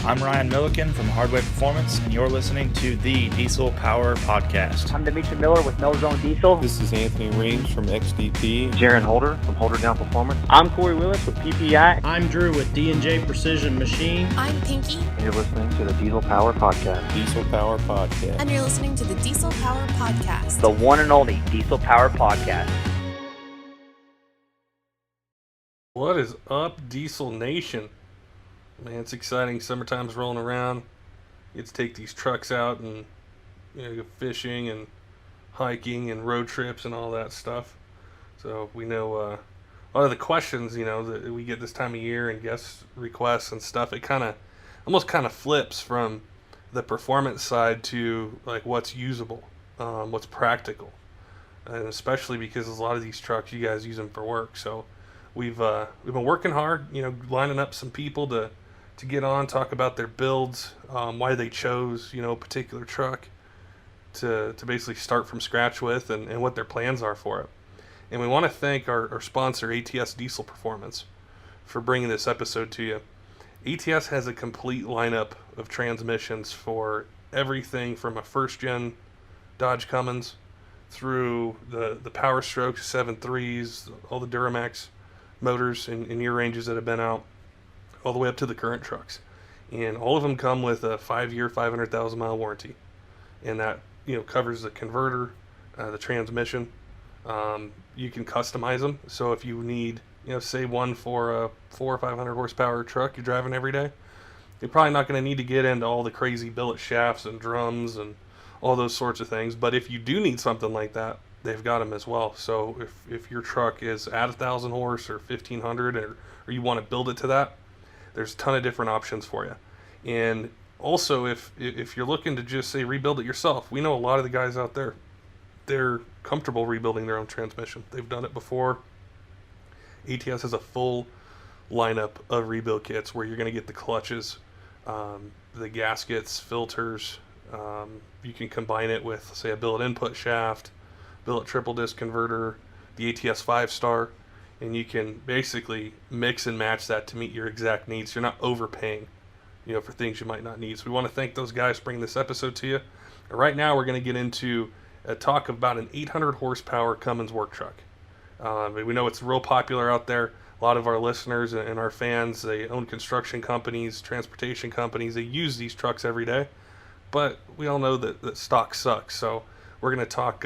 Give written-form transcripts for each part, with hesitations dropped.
I'm Ryan Milliken from Hardway Performance, and you're listening to the Diesel Power Podcast. I'm Dimitri Miller with No Zone Diesel. This is Anthony Reams from XDP. Jaron Holder from Holderdown Performance. I'm Corey Willis with PPEI. I'm Drew with D&J Precision Machine. I'm Pinky. And you're listening to the Diesel Power Podcast. Diesel Power Podcast. And you're listening to the Diesel Power Podcast. The one and only Diesel Power Podcast. What is up, Diesel Nation? Man, it's exciting. Summertime's rolling around. You get to take these trucks out and go fishing and hiking and road trips and all that stuff. So we know a lot of the questions, that we get this time of year and guest requests and stuff. It almost flips from the performance side to like what's usable, what's practical, and especially because a lot of these trucks you guys use them for work. So we've been working hard, lining up some people to get on, talk about their builds, why they chose, a particular truck to basically start from scratch with, and what their plans are for it. And we want to thank our sponsor, ATS Diesel Performance, for bringing this episode to you. ATS has a complete lineup of transmissions for everything from a first-gen Dodge Cummins through the Power Strokes 7.3s, all the Duramax motors in your ranges that have been out, all the way up to the current trucks. And all of them come with a 5-year, 500,000-mile warranty. And that, covers the converter, the transmission. You can customize them. So if you need, say one for a 400 or 500 horsepower truck you're driving every day, you're probably not going to need to get into all the crazy billet shafts and drums and all those sorts of things. But if you do need something like that, they've got them as well. So if your truck is at 1,000 horse or 1,500 or you want to build it to that, there's a ton of different options for you. And also, if you're looking to just, say, rebuild it yourself, we know a lot of the guys out there, they're comfortable rebuilding their own transmission. They've done it before. ATS has a full lineup of rebuild kits where you're going to get the clutches, the gaskets, filters. You can combine it with, say, a billet input shaft, billet triple disc converter, the ATS 5-star, and you can basically mix and match that to meet your exact needs. You're not overpaying, for things you might not need. So we want to thank those guys for bringing this episode to you. And right now we're going to get into a talk about an 800 horsepower Cummins work truck. We know it's real popular out there. A lot of our listeners and our fans, they own construction companies, transportation companies. They use these trucks every day. But we all know that stock sucks. So we're going to talk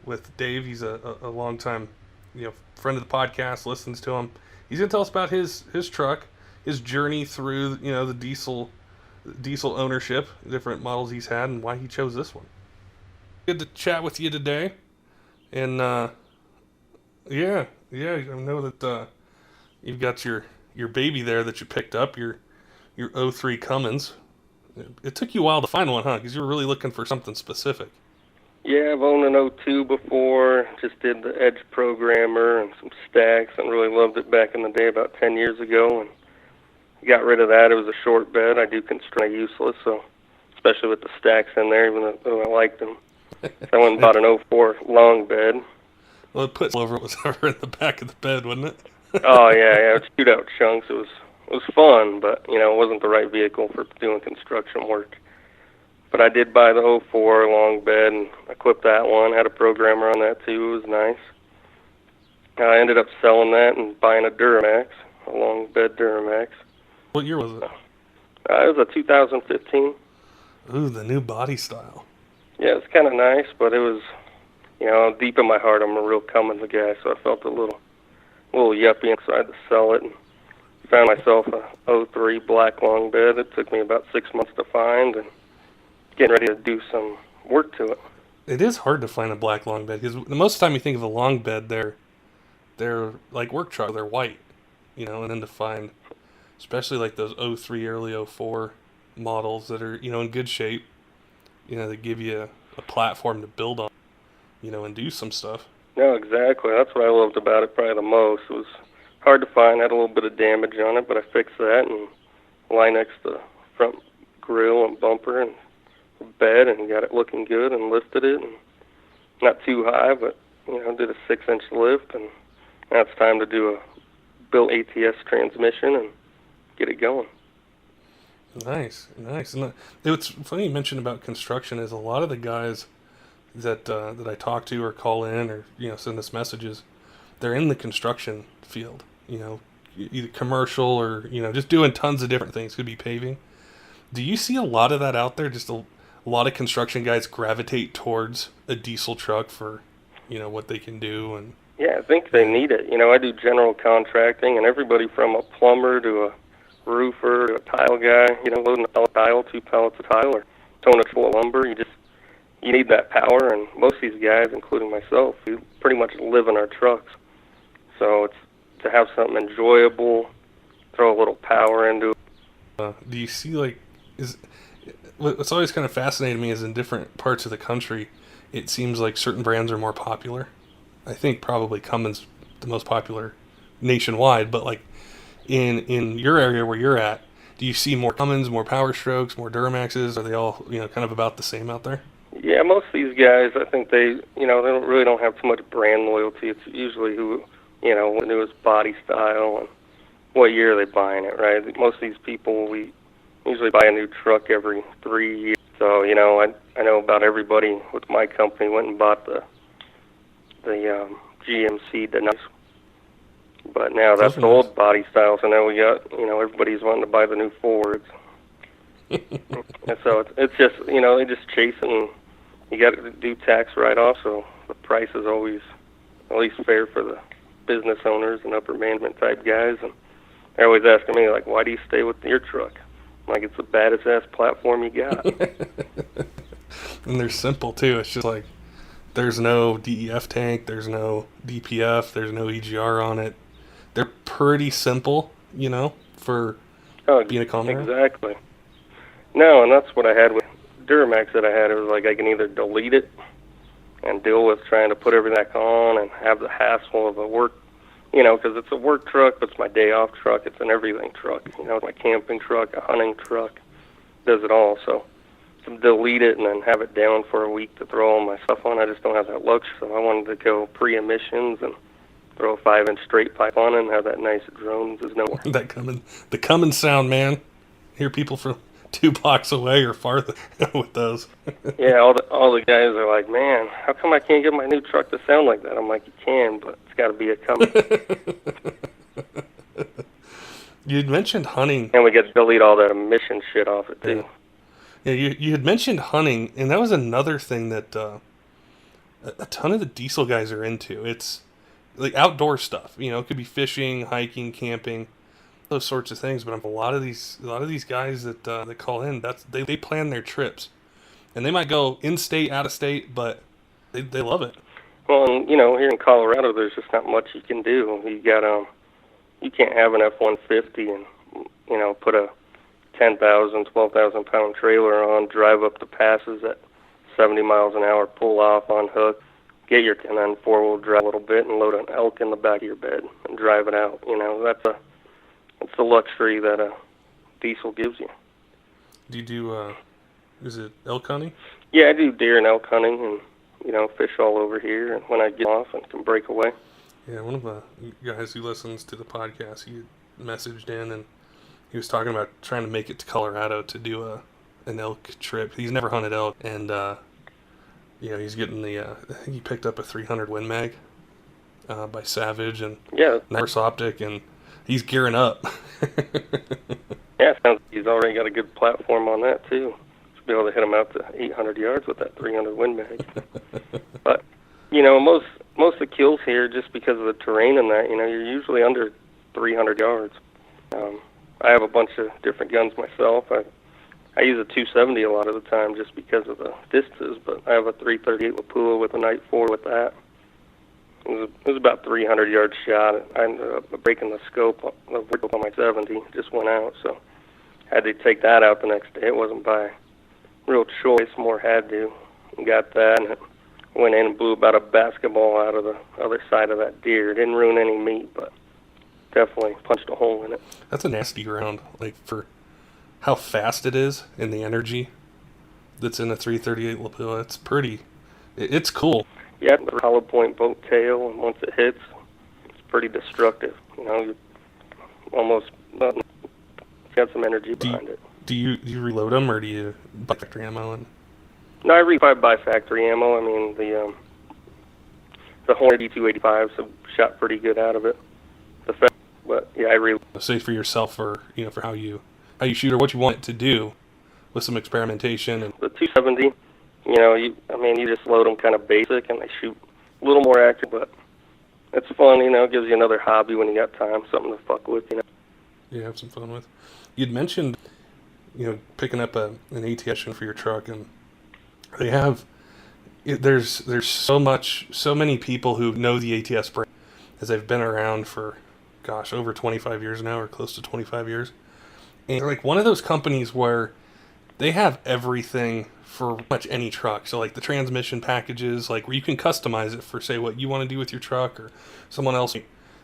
with Dave. He's a longtime friend of the podcast, listens to him. He's going to tell us about his truck, his journey through the diesel ownership, different models he's had, and why he chose this one. Good to chat with you today. And yeah, I know that you've got your baby there that you picked up, your 03 Cummins. It took you a while to find one, huh? Because you were really looking for something specific. Yeah, I've owned an 02 before, just did the Edge programmer and some stacks and really loved it back in the day about 10 years ago and got rid of that. It was a short bed. I do consider it useless, so especially with the stacks in there, even though I liked them. So I went and bought an 04 long bed. Well, it puts over in the back of the bed, wouldn't it? Oh, yeah, it would shoot out chunks. It was fun, but, it wasn't the right vehicle for doing construction work. But I did buy the 04 long bed and equipped that one. Had a programmer on that too. It was nice. I ended up selling that and buying a Duramax, a long bed Duramax. What year was it? It was a 2015. Ooh, the new body style. Yeah, it's kind of nice, but it was, deep in my heart, I'm a real Cummins guy, so I felt a little yuppie, so I had to sell it. And found myself a 03 black long bed. It took me about 6 months to find, and getting ready to do some work to it. It is hard to find a black long bed because most of the time you think of a long bed, they're like work truck, they're white, and then to find, especially like those 03, early 04 models that are, in good shape, that give you a platform to build on, and do some stuff. No, exactly. That's what I loved about it probably the most. It was hard to find, had a little bit of damage on it, but I fixed that and Linex the front grill and bumper and bed and got it looking good and lifted it, and not too high, but did a 6-inch lift, and now it's time to do a built ATS transmission and get it going. Nice. And it's funny you mentioned about construction. Is a lot of the guys that I talk to or call in or send us messages, they're in the construction field. Either commercial or just doing tons of different things. Could be paving. Do you see a lot of that out there? Just a lot of construction guys gravitate towards a diesel truck for what they can do and. Yeah, I think they need it. I do general contracting, and everybody from a plumber to a roofer to a tile guy, loading a pallet of tile, 2 pallets of tile, or towing it full of lumber. You need that power, and most of these guys, including myself, we pretty much live in our trucks. So it's to have something enjoyable, throw a little power into it. Do you see, what's always kind of fascinated me is in different parts of the country, it seems like certain brands are more popular. I think probably Cummins the most popular nationwide, but in your area where you're at, do you see more Cummins, more Power Strokes, more Duramaxes? Are they all kind of about the same out there? Yeah, most of these guys, I think they don't have too much brand loyalty. It's usually who the newest body style and what year they're buying it, right? Most of these people, we usually buy a new truck every 3 years. So I know about everybody with my company went and bought the GMC Denise, but now that's the old body style. So now we got everybody's wanting to buy the new Fords, and so it's just they just chase it, and you got to do tax write-off. So the price is always at least fair for the business owners and upper management type guys, and they're always asking me why do you stay with your truck? I'm it's the baddest ass platform you got. And they're simple too. It's just there's no DEF tank, there's no DPF, there's no EGR on it. They're pretty simple, for being a common. Exactly. No, and that's what I had with Duramax that I had. It was I can either delete it and deal with trying to put everything back on and have the hassle of a work, because it's a work truck, but it's my day off truck. It's an everything truck. It's my camping truck, a hunting truck, does it all. So to delete it and then have it down for a week to throw all my stuff on, I just don't have that luxury. So I wanted to go pre-emissions and throw a 5-inch straight pipe on it and have that nice drone. There's no the Cummins sound, man. Hear people from 2 blocks away or farther with those. Yeah, all the guys are like, man, how come I can't get my new truck to sound like that? I'm like, you can, but it's got to be a Cummins. You'd mentioned hunting. And we get to delete all that emission shit off it, too. Yeah, you had mentioned hunting, and that was another thing that a ton of the diesel guys are into. It's outdoor stuff. It could be fishing, hiking, camping, those sorts of things. But a lot of these guys that call in, they plan their trips, and they might go in state, out of state, but they love it. Well, and here in Colorado, there's just not much you can do. You can't have an F-150 and put a 10,000, 12,000 pound trailer on, drive up the passes at 70 miles an hour, pull off on hook, get your and then 4-wheel drive a little bit and load an elk in the back of your bed and drive it out. That's a luxury that a diesel gives you. Do you do, is it elk hunting? Yeah, I do deer and elk hunting and, fish all over here and when I get off and can break away. Yeah, one of the guys who listens to the podcast, he messaged in and he was talking about trying to make it to Colorado to do an elk trip. He's never hunted elk, and he's getting I think he picked up a 300 Win Mag by Savage and Nice Optic, and he's gearing up. Yeah, sounds like he's already got a good platform on that too. Should be able to hit him out to 800 yards with that 300 Win Mag. But most of the kills here, just because of the terrain and that, you're usually under 300 yards. I have a bunch of different guns myself. I use a 270 a lot of the time just because of the distances, but I have a 338 Lapua with a Night 4 with that. It was about 300 yard shot. I ended up breaking the scope on my 70. It just went out, so I had to take that out the next day. It wasn't by real choice, more had to. Got that, and it went in and blew about a basketball out of the other side of that deer. It didn't ruin any meat, but definitely punched a hole in it. That's a nasty round, for how fast it is and the energy that's in a 338 Lapua. It's pretty, it's cool. Yeah, the hollow point boat tail, and once it hits, it's pretty destructive. You almost got some energy behind it. Do you reload them, or do you buy factory ammo? And No, I buy factory ammo. I mean, the Hornet D285s have shot pretty good out of it. But yeah, say for yourself, or for how you shoot or what you want it to do, with some experimentation. And the 270, you just load them kind of basic, and they shoot a little more accurate, but it's fun. It gives you another hobby when you got time, something to fuck with. Yeah, have some fun with. You'd mentioned, picking up an ATS for your truck, and they have. There's so many people who know the ATS brand, as they've been around for, over 25 years now, or close to 25 years. And they're like one of those companies where they have everything for pretty much any truck. So like the transmission packages, like where you can customize it for, say, what you want to do with your truck, or someone else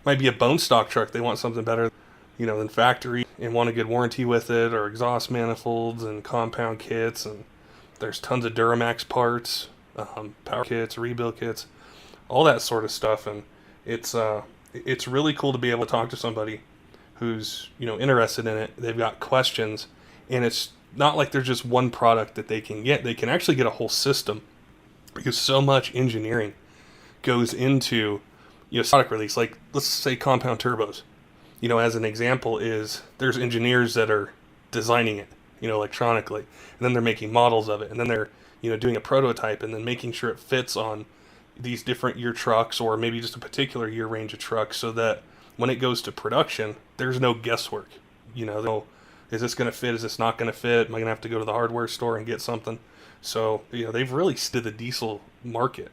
might be a bone stock truck. They want something better, than factory, and want a good warranty with it, or exhaust manifolds and compound kits. And there's tons of Duramax parts, power kits, rebuild kits, all that sort of stuff. And it's really cool to be able to talk to somebody who's interested in it. They've got questions, and it's not like there's just one product that they can get. They can actually get a whole system, because so much engineering goes into product release. Like, let's say compound turbos, as an example, is there's engineers that are designing it electronically, and then they're making models of it, and then they're doing a prototype, and then making sure it fits on these different year trucks, or maybe just a particular year range of trucks, so that when it goes to production, there's no guesswork. Is this going to fit? Is this not going to fit? Am I going to have to go to the hardware store and get something? So, they've really stood the diesel market.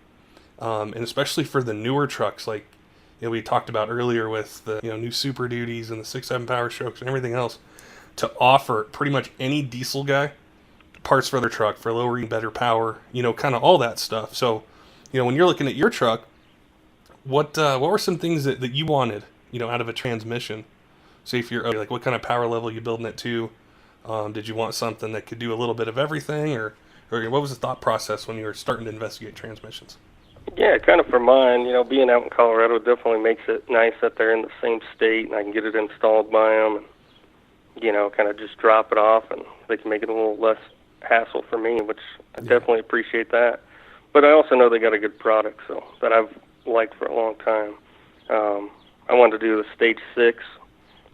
And especially for the newer trucks, like we talked about earlier with the new Super Duties and the 6.7 Power Strokes and everything else, to offer pretty much any diesel guy parts for their truck for lowering, better power, kind of all that stuff. So, when you're looking at your truck, what were some things that you wanted, out of a transmission? Say if you're like, what kind of power level you building it to? Did you want something that could do a little bit of everything, or what was the thought process when you were starting to investigate transmissions? Yeah, kind of for mine, being out in Colorado definitely makes it nice that they're in the same state, and I can get it installed by them, and kind of just drop it off, and they can make it a little less hassle for me, which I definitely appreciate that. But I also know they got a good product, so that I've liked for a long time. I wanted to do the Stage 6,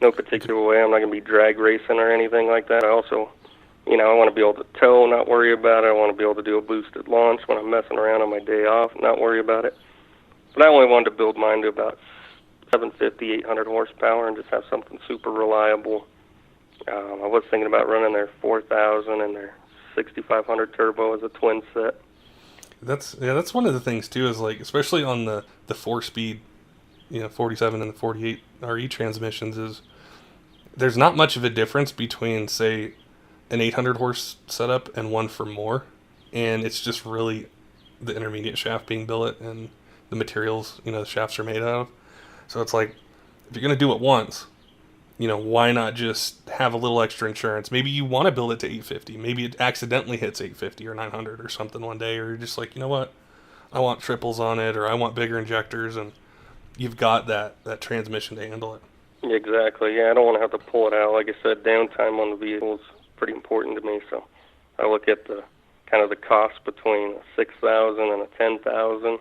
no particular way. I'm not going to be drag racing or anything like that. I also, I want to be able to tow, not worry about it. I want to be able to do a boosted launch when I'm messing around on my day off, not worry about it. But I only wanted to build mine to about 750, 800 horsepower, and just have something super reliable. I was thinking about running their 4000 and their 6500 turbo as a twin set. That's one of the things too, is like, especially on the 4-speed, 47 and the 48 RE transmissions, is there's not much of a difference between, say, an 800 horse setup and one for more, and it's just really the intermediate shaft being built and the materials the shafts are made out of. So it's like, if you're gonna do it once, why not just have a little extra insurance? Maybe you want to build it to 850. Maybe it accidentally hits 850 or 900 or something one day, or you're just like, what, I want triples on it, or I want bigger injectors, and you've got that transmission to handle it. Exactly, yeah. I don't want to have to pull it out. Like I said, downtime on the vehicle is pretty important to me, so I look at the kind of the cost between a 6,000 and a 10,000.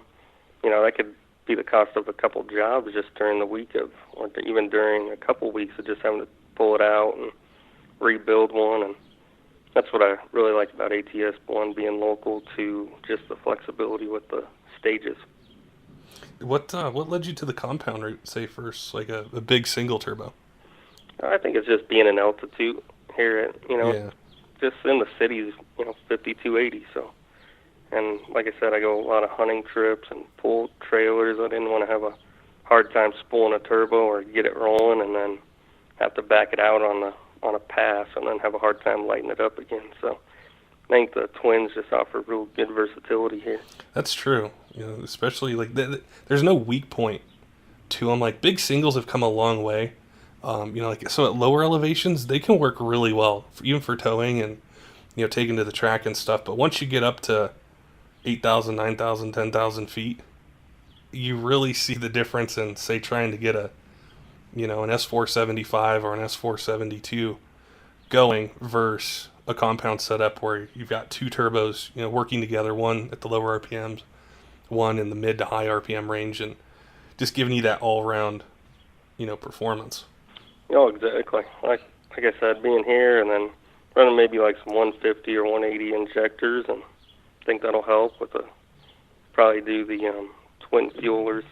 That could be the cost of a couple jobs just during the week of, or even during a couple weeks of just having to pull it out and rebuild one. And that's what I really like about ATS, one, being local, to just the flexibility with the stages. What led you to the compound route, say, first, like a big single turbo? I think it's just being in altitude here at, just in the cities, 5280. So, and like I said, I go a lot of hunting trips and pull trailers. I didn't want to have a hard time spooling a turbo or get it rolling and then have to back it out on a pass and then have a hard time lighting it up again. So I think the twins just offer real good versatility here. That's true. Especially like there's no weak point to them. Like, big singles have come a long way. Like, so at lower elevations, they can work really well, even for towing and taking to the track and stuff. But once you get up to 8,000, 9,000, 10,000 feet, you really see the difference in, say, trying to get an S475 or an S472 going versus a compound setup where you've got two turbos, working together, one at the lower RPMs, one in the mid to high RPM range, and just giving you that all-around, performance. Oh, exactly. Like I said, being here and then running maybe like some 150 or 180 injectors, and I think that'll help with probably do the twin fuelers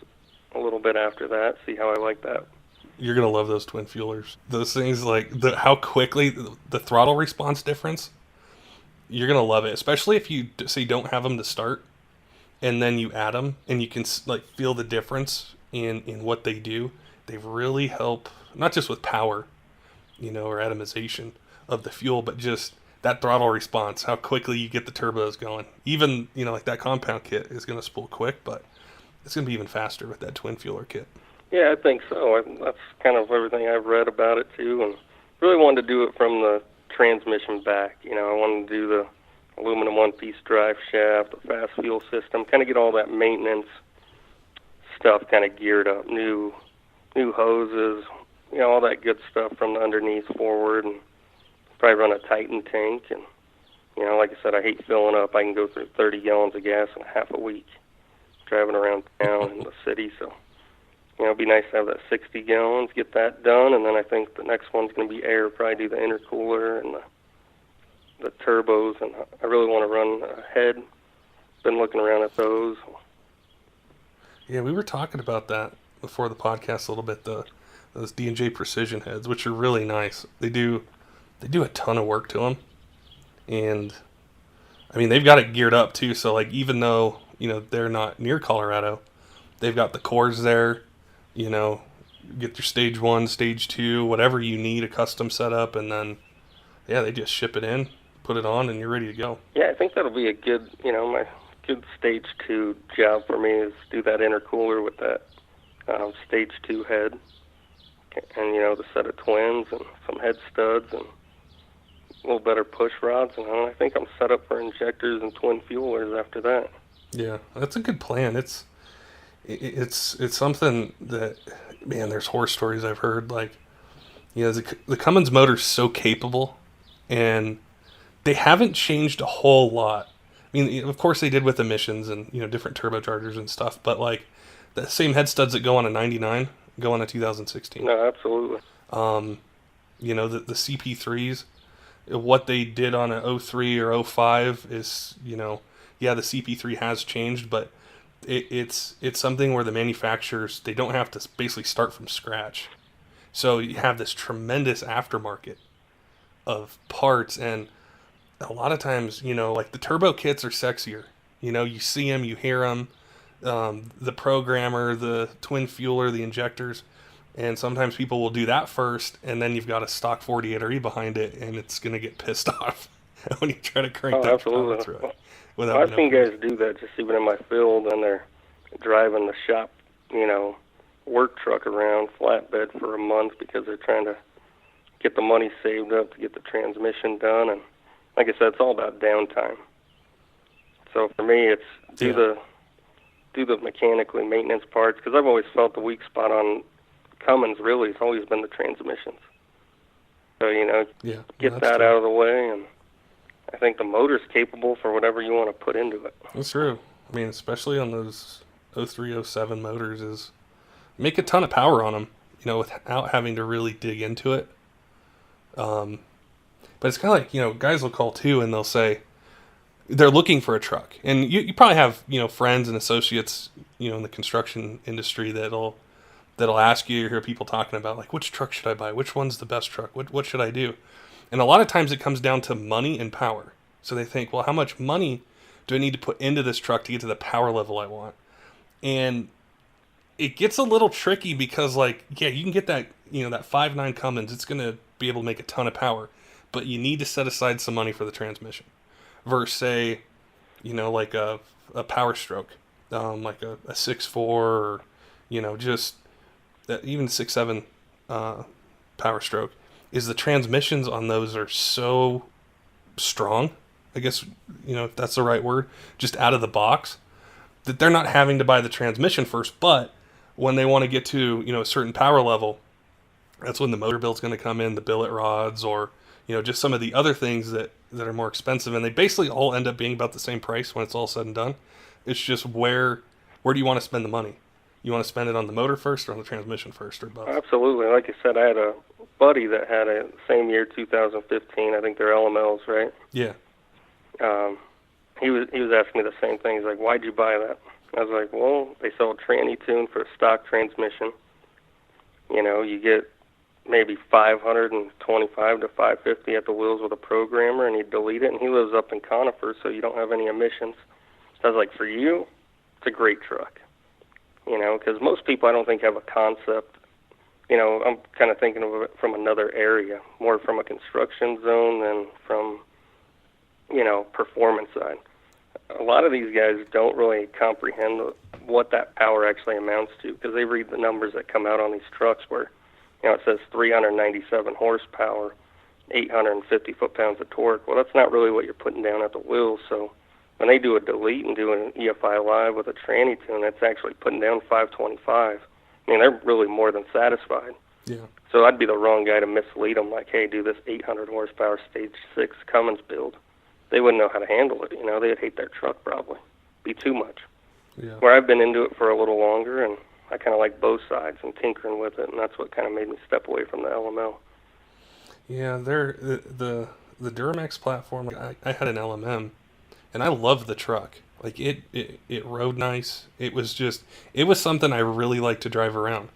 a little bit after that, see how I like that. You're going to love those twin fuelers. Those things, like how quickly the throttle response difference, you're going to love it, especially if you say don't have them to start and then you add them and you can feel the difference in what they do. They really help, not just with power, or atomization of the fuel, but just that throttle response, how quickly you get the turbos going. Even, like that compound kit is going to spool quick, but it's going to be even faster with that twin fueler kit. Yeah, I think so. That's kind of everything I've read about it, too, and really wanted to do it from the transmission back. I wanted to do the aluminum one-piece drive shaft, the fast fuel system, kind of get all that maintenance stuff kind of geared up, new hoses, all that good stuff from the underneath forward, and probably run a Titan tank. And, like I said, I hate filling up. I can go through 30 gallons of gas in half a week driving around town in the city, so it'd be nice to have that 60 gallons, get that done, and then I think the next one's going to be air, probably do the intercooler and the turbos, and I really want to run a head. Been looking around at those. Yeah, we were talking about that before the podcast a little bit, those D&J Precision heads, which are really nice. They do a ton of work to them, and I mean, they've got it geared up too, so even though, they're not near Colorado, they've got the cores there. Get your stage 1, stage 2, whatever you need, a custom setup, and then, they just ship it in, put it on, and you're ready to go. Yeah, I think that'll be a good, my good stage 2 job for me is do that intercooler with that stage 2 head, and, the set of twins and some head studs and a little better push rods, and I think I'm set up for injectors and twin fuelers after that. Yeah, that's a good plan. It's something that, man, there's horror stories I've heard. The Cummins motor's so capable, and they haven't changed a whole lot. I mean, of course they did with emissions and, different turbochargers and stuff, but the same head studs that go on a 99 go on a 2016. No, absolutely. The CP3s, what they did on a 03 or 05 is, the CP3 has changed, but it's something where the manufacturers, they don't have to basically start from scratch. So you have this tremendous aftermarket of parts, and a lot of times, the turbo kits are sexier. You see them, you hear them, the programmer, the twin fueler, the injectors, and sometimes people will do that first, and then you've got a stock 48RE behind it, and it's going to get pissed off when you try to crank that power through it. I've seen guys do that just even in my field, and they're driving the shop, work truck around flatbed for a month because they're trying to get the money saved up to get the transmission done. And like I said, it's all about downtime. So for me, it's do the mechanically maintenance parts, because I've always felt the weak spot on Cummins really has always been the transmissions. So, get that out of the way, and I think the motor's capable for whatever you want to put into it. That's true. I mean, especially on those 03, 07 motors, is make a ton of power on them, without having to really dig into it. But it's kind of like, guys will call too, and they'll say they're looking for a truck. And you probably have, friends and associates, in the construction industry that'll ask you, or hear people talking about, which truck should I buy? Which one's the best truck? What should I do? And a lot of times it comes down to money and power. So they think, well, how much money do I need to put into this truck to get to the power level I want? And it gets a little tricky because, you can get that, that 5.9 Cummins, it's going to be able to make a ton of power, but you need to set aside some money for the transmission. Versus, say, a Power Stroke, like a 6.4 or, just even 6.7 Power Stroke, is the transmissions on those are so strong, I guess, if that's the right word, just out of the box, that they're not having to buy the transmission first, but when they want to get to, a certain power level, that's when the motor build's going to come in, the billet rods, or, just some of the other things that are more expensive, and they basically all end up being about the same price when it's all said and done. It's just where do you want to spend the money? You want to spend it on the motor first or on the transmission first, or both? Absolutely. Like I said, I had a buddy that had a same year, 2015. I think they're LMLs, right? Yeah. He was asking me the same thing. He's like, "Why'd you buy that?" I was like, "Well, they sell a tranny tune for a stock transmission. You get maybe 525 to 550 at the wheels with a programmer, and you delete it." And he lives up in Conifer, so you don't have any emissions. So I was like, "For you, it's a great truck." Because most people I don't think have a concept. I'm kind of thinking of it from another area, more from a construction zone than from, performance side. A lot of these guys don't really comprehend what that power actually amounts to, because they read the numbers that come out on these trucks where, it says 397 horsepower, 850 foot-pounds of torque. Well, that's not really what you're putting down at the wheels. So when they do a delete and do an EFI Live with a tranny tune, that's actually putting down 525. They're really more than satisfied. Yeah. So I'd be the wrong guy to mislead them, like, hey, do this 800 horsepower stage 6 Cummins build. They wouldn't know how to handle it. They'd hate their truck probably. Be too much. Yeah. Where I've been into it for a little longer, and I kind of like both sides and tinkering with it, and that's what kind of made me step away from the LML. Yeah, the Duramax platform, I had an LMM, and I loved the truck. Like, it rode nice. It was something I really liked to drive around.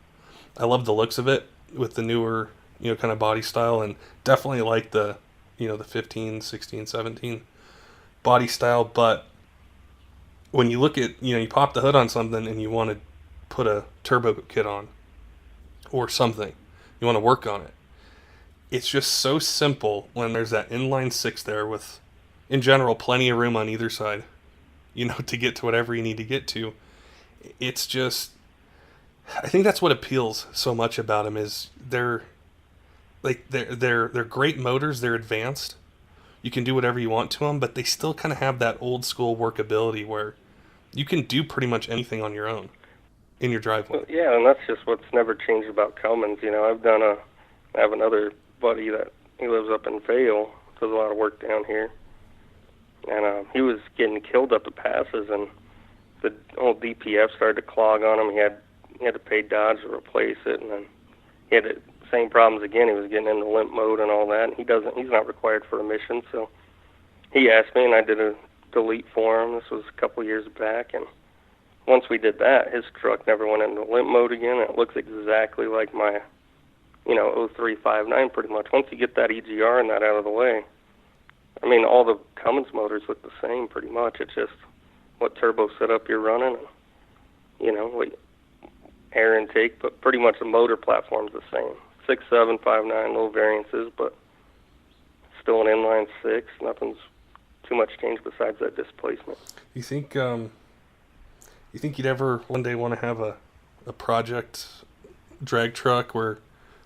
I loved the looks of it with the newer, kind of body style, and definitely like the 15, 16, 17 body style. But when you look at, you pop the hood on something and you want to put a turbo kit on or something, you want to work on it. It's just so simple when there's that inline six there with, in general, plenty of room on either side, to get to whatever you need to get to. It's just, I think that's what appeals so much about them is they're great motors. They're advanced. You can do whatever you want to them, but they still kind of have that old school workability where you can do pretty much anything on your own in your driveway. Well, yeah, and that's just what's never changed about Cummins. I have another buddy that he lives up in Vale, does a lot of work down here, and he was getting killed up the passes, and the old DPF started to clog on him. He had to pay Dodge to replace it, and then he had the same problems again. He was getting into limp mode and all that, and he's not required for emissions, so he asked me, and I did a delete for him. This was a couple years back, and once we did that, his truck never went into limp mode again, and it looks exactly like my 0359 pretty much. Once you get that EGR and that out of the way, all the Cummins motors look the same pretty much. It's just what turbo setup you're running, and, what air intake, but pretty much the motor platform's the same. 6.7, 5.9, little variances, but still an inline 6. Nothing's too much changed besides that displacement. You think you'd ever one day want to have a project drag truck where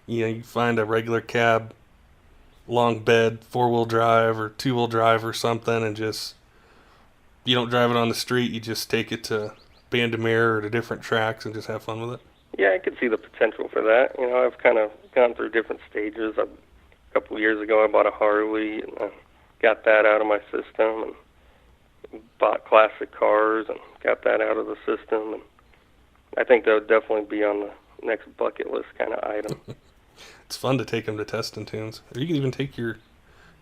you find a regular cab, long bed, 4-wheel drive or 2-wheel drive or something, and just you don't drive it on the street, you just take it to Bandamere or to different tracks and just have fun with it? Yeah, I could see the potential for that. I've kind of gone through different stages. A couple of years ago, I bought a Harley and got that out of my system, and bought classic cars and got that out of the system. And I think that would definitely be on the next bucket list kind of item. It's fun to take them to test and tunes. Or you can even take your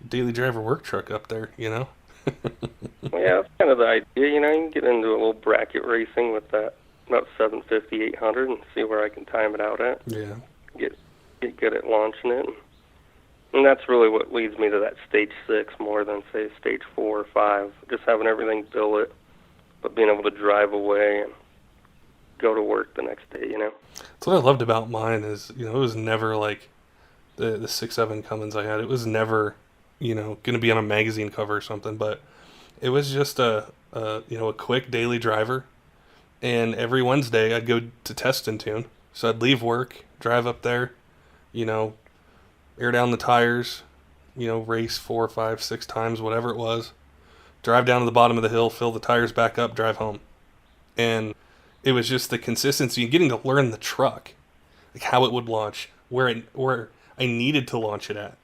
daily driver work truck up there, Well, yeah, that's kind of the idea. You can get into a little bracket racing with that, about 750, 800, and see where I can time it out at. Yeah. Get good at launching it. And that's really what leads me to that stage 6 more than, say, stage 4 or 5. Just having everything billet, but being able to drive away and go to work the next day, That's what I loved about mine is, it was never like the 6.7 Cummins I had. It was never, going to be on a magazine cover or something, but it was just a quick daily driver. And every Wednesday I'd go to test and tune. So I'd leave work, drive up there, air down the tires, race 4, 5, 6 times, whatever it was, drive down to the bottom of the hill, fill the tires back up, drive home. And it was just the consistency and getting to learn the truck, like how it would launch, where I needed to launch it at.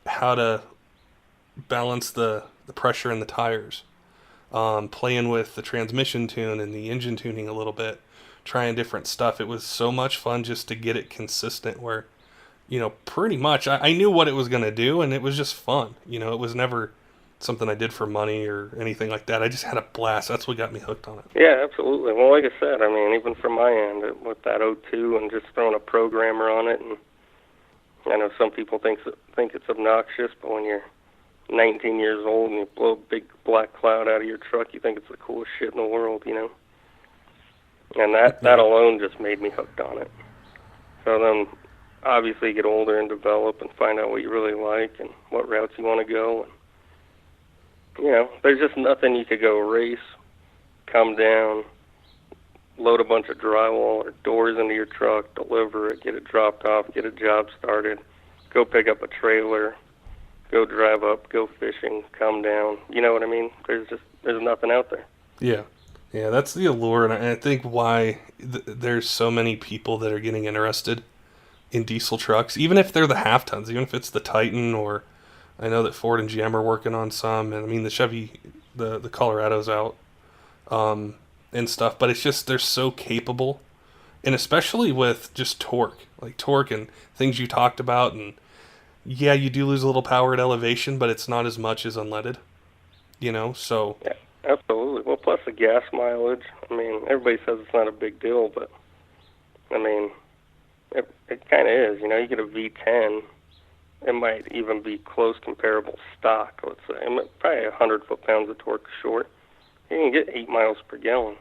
how to balance the pressure in the tires, playing with the transmission tune and the engine tuning a little bit, trying different stuff. It was so much fun just to get it consistent where, pretty much I knew what it was going to do, and it was just fun. It was never something I did for money or anything like that. I just had a blast. That's what got me hooked on it. Yeah, absolutely. Well, like I said, I mean, even from my end, with that O2 and just throwing a programmer on it, and I know some people think it's obnoxious, but when you're 19 years old and you blow a big black cloud out of your truck, you think it's the coolest shit in the world, And that alone just made me hooked on it. So then, obviously, you get older and develop and find out what you really like and what routes you want to go. And, there's just nothing you could go race, come down, load a bunch of drywall or doors into your truck, deliver it, get it dropped off, get a job started, go pick up a trailer, go drive up, go fishing, come down. You know what I mean? There's nothing out there. Yeah. Yeah, that's the allure, and I think why there's so many people that are getting interested in diesel trucks, even if they're the half tons, even if it's the Titan, or I know that Ford and GM are working on some, and I mean the Chevy, the Colorado's out, and stuff, but it's just they're so capable, and especially with just torque and things you talked about, and yeah, you do lose a little power at elevation, but it's not as much as unleaded, so. Yeah, absolutely. Well, plus the gas mileage. I mean, everybody says it's not a big deal, but I mean, it kind of is. You get a V10, it might even be close comparable stock, let's say. Probably 100 foot-pounds of torque short. You can get 8 miles per gallon.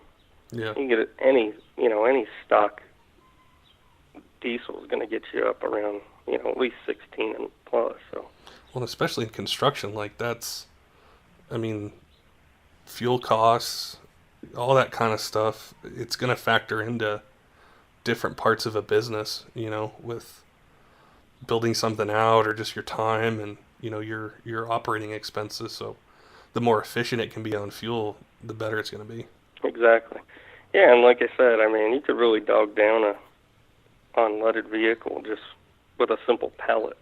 Yeah. You can get any stock diesel is going to get you up around, at least 16 and plus. So. Well, especially in construction, fuel costs, all that kind of stuff, it's going to factor into different parts of a business, with building something out or just your time and, your operating expenses. So the more efficient it can be on fuel, the better it's going to be. Exactly. Yeah, and like I said, you could really dog down a unleaded vehicle just with a simple pellet,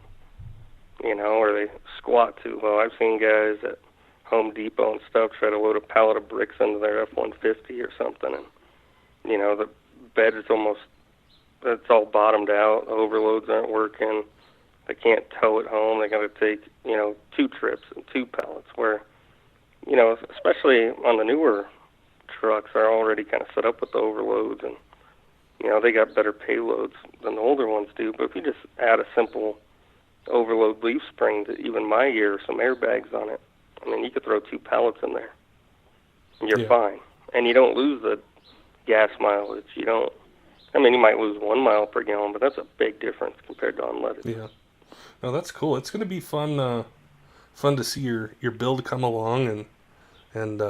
or they squat too low. I've seen guys at Home Depot and stuff try to load a pallet of bricks into their F-150 or something, and, the bed is it's all bottomed out, the overloads aren't working, they can't tow it home, they got to take, 2 trips and 2 pallets, where, especially on the newer trucks are already kind of set up with the overloads, and, they got better payloads than the older ones do. But if you just add a simple overload leaf spring to even my gear, some airbags on it, you could throw 2 pallets in there, and you're fine. And you don't lose the gas mileage. You might lose 1 mile per gallon, but that's a big difference compared to unleaded. Yeah. No, that's cool. It's going to be fun to see your build come along and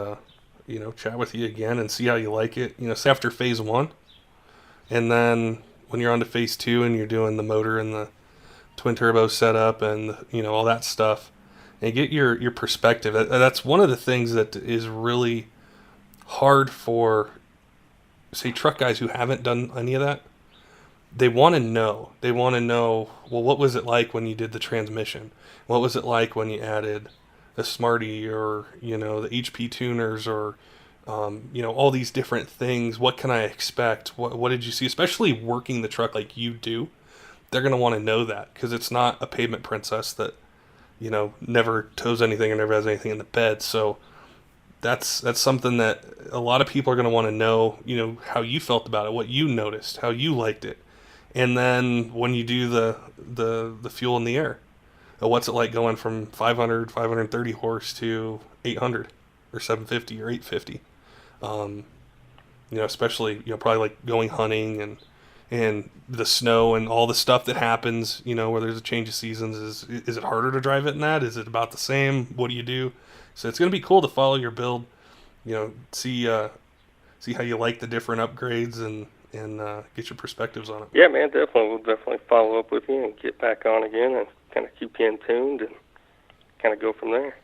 chat with you again and see how you like it. After phase 1, and then when you're on to phase 2 and you're doing the motor and the twin turbo setup and all that stuff, and get your perspective. That's one of the things that is really hard for, say, truck guys who haven't done any of that. They want to know. Well, what was it like when you did the transmission? What was it like when you added the Smarty or, the HP tuners or, all these different things? What can I expect? What did you see? Especially working the truck like you do. They're going to want to know that, because it's not a pavement princess that, never tows anything or never has anything in the bed. So that's something that a lot of people are going to want to know, how you felt about it, what you noticed, how you liked it. And then when you do the fuel in the air, what's it like going from 500, 530 horse to 800 or 750 or 850? Especially, probably like going hunting and the snow and all the stuff that happens, where there's a change of seasons. Is it harder to drive it in that? Is it about the same? What do you do? So it's going to be cool to follow your build, see how you like the different upgrades and get your perspectives on it. Yeah, man, definitely. We'll definitely follow up with you and get back on again and kind of keep you in tuned and kind of go from there.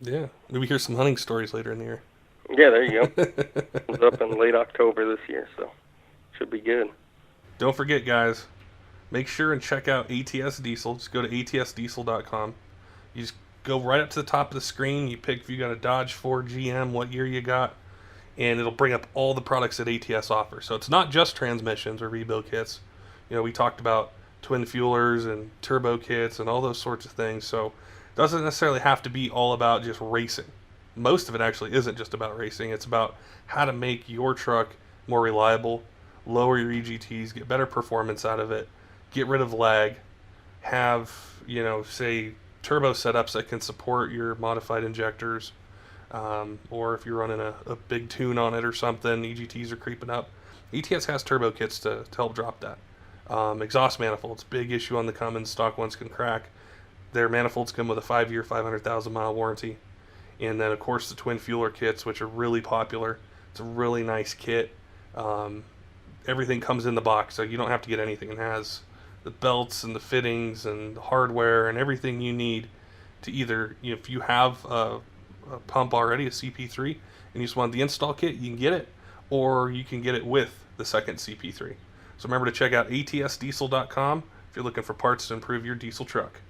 Yeah, maybe hear some hunting stories later in the year. Yeah, there you go. It was up in late October this year, so should be good. Don't forget, guys, make sure and check out ATS Diesel. Just go to atsdiesel.com. You just go right up to the top of the screen. You pick if you got a Dodge, Ford, GM, what year you got, and it'll bring up all the products that ATS offers. So it's not just transmissions or rebuild kits. We talked about twin fuelers and turbo kits and all those sorts of things. So it doesn't necessarily have to be all about just racing. Most of it actually isn't just about racing. It's about how to make your truck more reliable, lower your EGTs, get better performance out of it, get rid of lag, have, say, turbo setups that can support your modified injectors, or if you're running a big tune on it or something, EGTs are creeping up. ATS has turbo kits to help drop that. Exhaust manifolds, big issue on the Cummins, stock ones can crack. Their manifolds come with a 5-year, 500,000 mile warranty. And then, of course, the twin fueler kits, which are really popular. It's a really nice kit. Everything comes in the box, so you don't have to get anything. It has the belts and the fittings and the hardware and everything you need to either, if you have a pump already, a CP3, and you just want the install kit, you can get it, or you can get it with the second CP3. So remember to check out atsdiesel.com if you're looking for parts to improve your diesel truck.